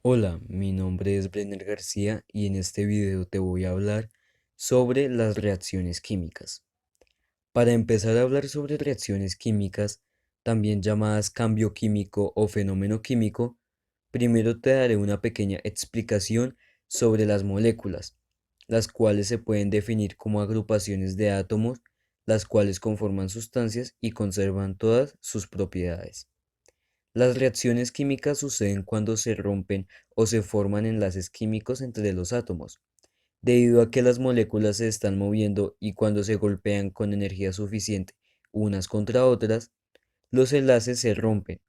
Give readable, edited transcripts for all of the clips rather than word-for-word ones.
Hola, mi nombre es Brenner García y en este video te voy a hablar sobre las reacciones químicas. Para empezar a hablar sobre reacciones químicas, también llamadas cambio químico o fenómeno químico, primero te daré una pequeña explicación sobre las moléculas, las cuales se pueden definir como agrupaciones de átomos, las cuales conforman sustancias y conservan todas sus propiedades. Las reacciones químicas suceden cuando se rompen o se forman enlaces químicos entre los átomos, debido a que las moléculas se están moviendo y cuando se golpean con energía suficiente unas contra otras, los enlaces se rompen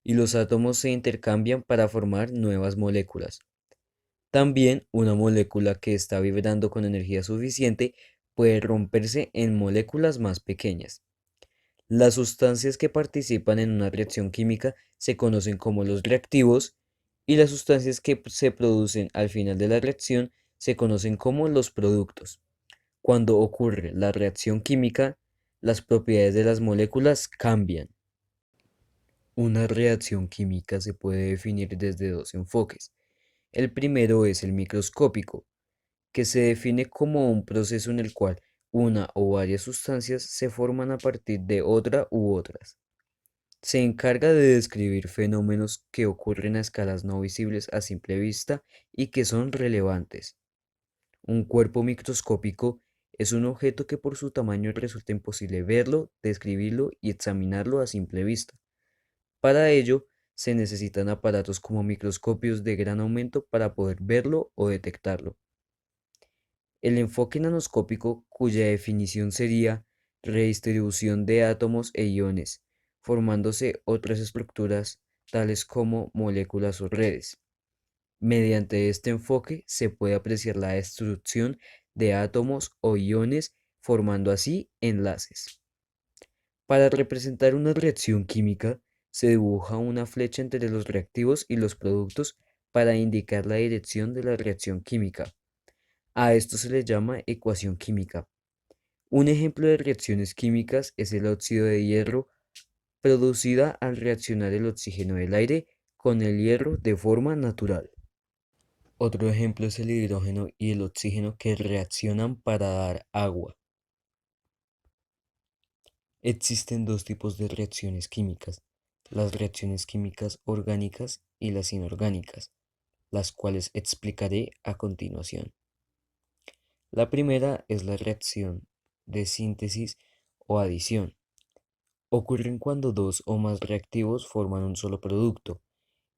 y los átomos se intercambian para formar nuevas moléculas. También una molécula que está vibrando con energía suficiente puede romperse en moléculas más pequeñas. Las sustancias que participan en una reacción química se conocen como los reactivos y las sustancias que se producen al final de la reacción se conocen como los productos. Cuando ocurre la reacción química, las propiedades de las moléculas cambian. Una reacción química se puede definir desde dos enfoques. El primero es el microscópico, que se define como un proceso en el cual una o varias sustancias se forman a partir de otra u otras. Se encarga de describir fenómenos que ocurren a escalas no visibles a simple vista y que son relevantes. Un cuerpo microscópico es un objeto que por su tamaño resulta imposible verlo, describirlo y examinarlo a simple vista. Para ello, se necesitan aparatos como microscopios de gran aumento para poder verlo o detectarlo. El enfoque nanoscópico, cuya definición sería redistribución de átomos e iones, formándose otras estructuras tales como moléculas o redes. Mediante este enfoque se puede apreciar la destrucción de átomos o iones, formando así enlaces. Para representar una reacción química, se dibuja una flecha entre los reactivos y los productos para indicar la dirección de la reacción química. A esto se le llama ecuación química. Un ejemplo de reacciones químicas es el óxido de hierro producida al reaccionar el oxígeno del aire con el hierro de forma natural. Otro ejemplo es el hidrógeno y el oxígeno que reaccionan para dar agua. Existen dos tipos de reacciones químicas, las reacciones químicas orgánicas y las inorgánicas, las cuales explicaré a continuación. La primera es la reacción de síntesis o adición. Ocurren cuando dos o más reactivos forman un solo producto.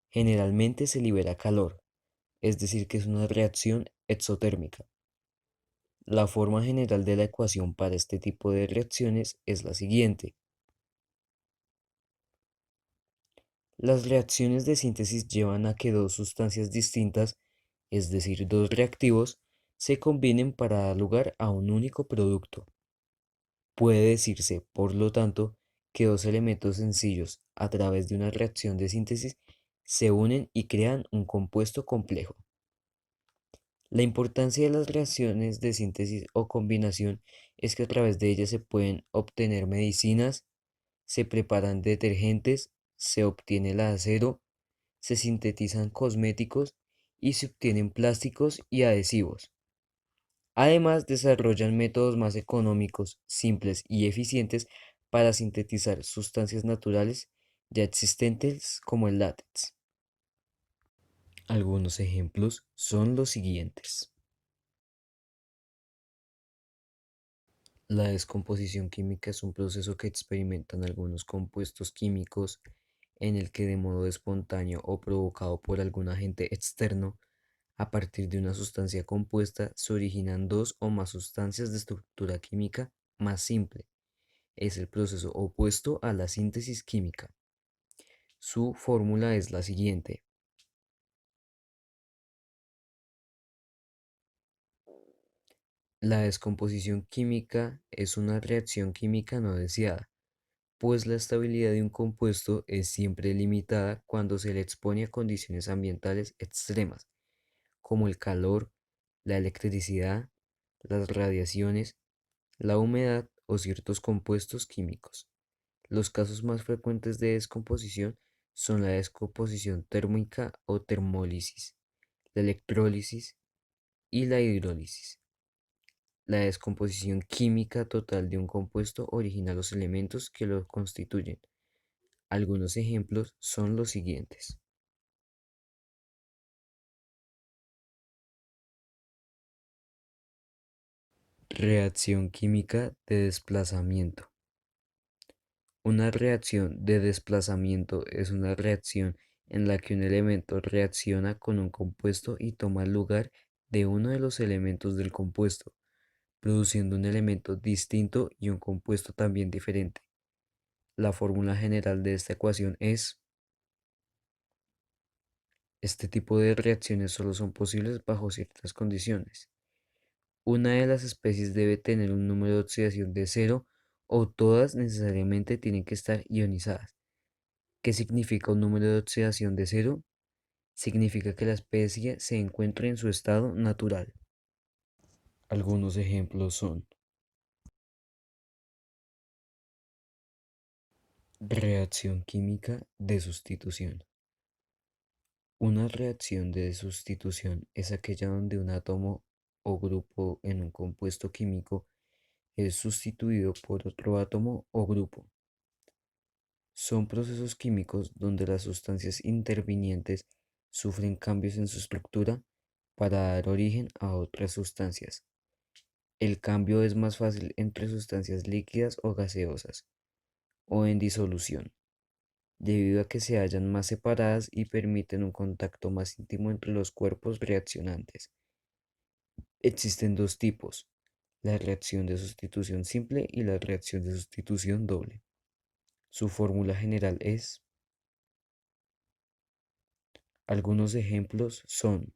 Generalmente se libera calor, es decir, que es una reacción exotérmica. La forma general de la ecuación para este tipo de reacciones es la siguiente. Las reacciones de síntesis llevan a que dos sustancias distintas, es decir, dos reactivos, se combinen para dar lugar a un único producto. Puede decirse, por lo tanto, que dos elementos sencillos, a través de una reacción de síntesis, se unen y crean un compuesto complejo. La importancia de las reacciones de síntesis o combinación es que a través de ellas se pueden obtener medicinas, se preparan detergentes, se obtiene el acero, se sintetizan cosméticos y se obtienen plásticos y adhesivos. Además, desarrollan métodos más económicos, simples y eficientes para sintetizar sustancias naturales ya existentes como el látex. Algunos ejemplos son los siguientes. La descomposición química es un proceso que experimentan algunos compuestos químicos en el que de modo espontáneo o provocado por algún agente externo, a partir de una sustancia compuesta se originan dos o más sustancias de estructura química más simple. Es el proceso opuesto a la síntesis química. Su fórmula es la siguiente. La descomposición química es una reacción química no deseada, pues la estabilidad de un compuesto es siempre limitada cuando se le expone a condiciones ambientales extremas, como el calor, la electricidad, las radiaciones, la humedad o ciertos compuestos químicos. Los casos más frecuentes de descomposición son la descomposición térmica o termólisis, la electrólisis y la hidrólisis. La descomposición química total de un compuesto origina los elementos que lo constituyen. Algunos ejemplos son los siguientes. Reacción química de desplazamiento. Una reacción de desplazamiento es una reacción en la que un elemento reacciona con un compuesto y toma el lugar de uno de los elementos del compuesto, produciendo un elemento distinto y un compuesto también diferente. La fórmula general de esta ecuación es: este tipo de reacciones solo son posibles bajo ciertas condiciones. Una de las especies debe tener un número de oxidación de cero o todas necesariamente tienen que estar ionizadas. ¿Qué significa un número de oxidación de cero? Significa que la especie se encuentra en su estado natural. Algunos ejemplos son: reacción química de sustitución. Una reacción de sustitución es aquella donde un átomo o grupo en un compuesto químico es sustituido por otro átomo o grupo. Son procesos químicos donde las sustancias intervinientes sufren cambios en su estructura para dar origen a otras sustancias. El cambio es más fácil entre sustancias líquidas o gaseosas, o en disolución, debido a que se hallan más separadas y permiten un contacto más íntimo entre los cuerpos reaccionantes. Existen dos tipos: la reacción de sustitución simple y la reacción de sustitución doble. Su fórmula general es: algunos ejemplos son